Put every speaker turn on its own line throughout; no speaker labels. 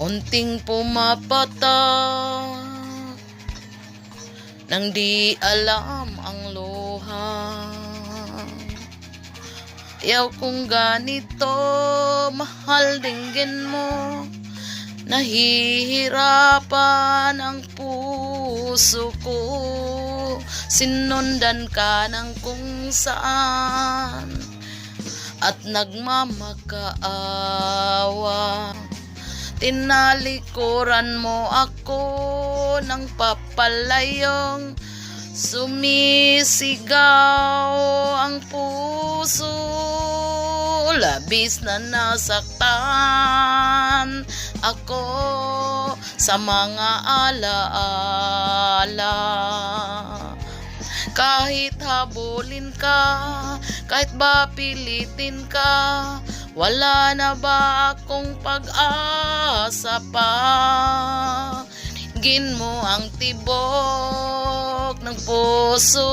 Unting pumapatak nang di alam ang luha. Yaw kung ganito, mahal dinggin mo. Nahihirapan ang puso ko. Sinundan ka ng kung saan at nagmamakaawa. Tinalikuran mo ako ng papalayong sumisigaw ang puso. Labis na nasaktan ako sa mga alaala. Kahit habulin ka, kahit ba pilitin ka, wala na ba akong pag-asa pa? Dinggin mo ang tibok ng puso,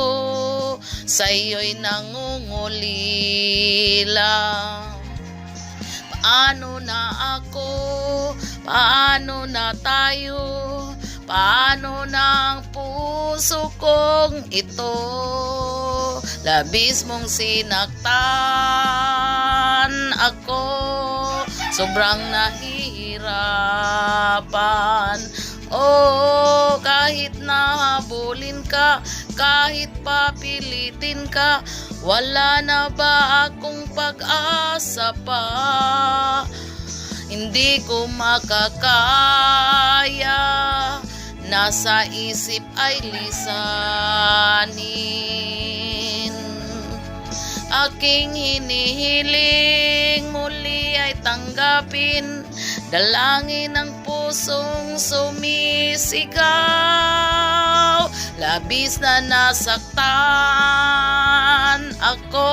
sa'yo'y nangungulila. Paano na ako? Paano na tayo? Paano na ang puso kong ito? Labis mong sinaktan ako, sobrang nahihirapan. Oh, kahit nahabulin ka, kahit papilitin ka, wala na ba akong pag-asa pa? Hindi ko makakaya, nasa isip ay lisanin. Aking hinihiling muli ay tanggapin, dalangin ng pusong sumisigaw. Labis na nasaktan ako.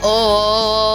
Oh,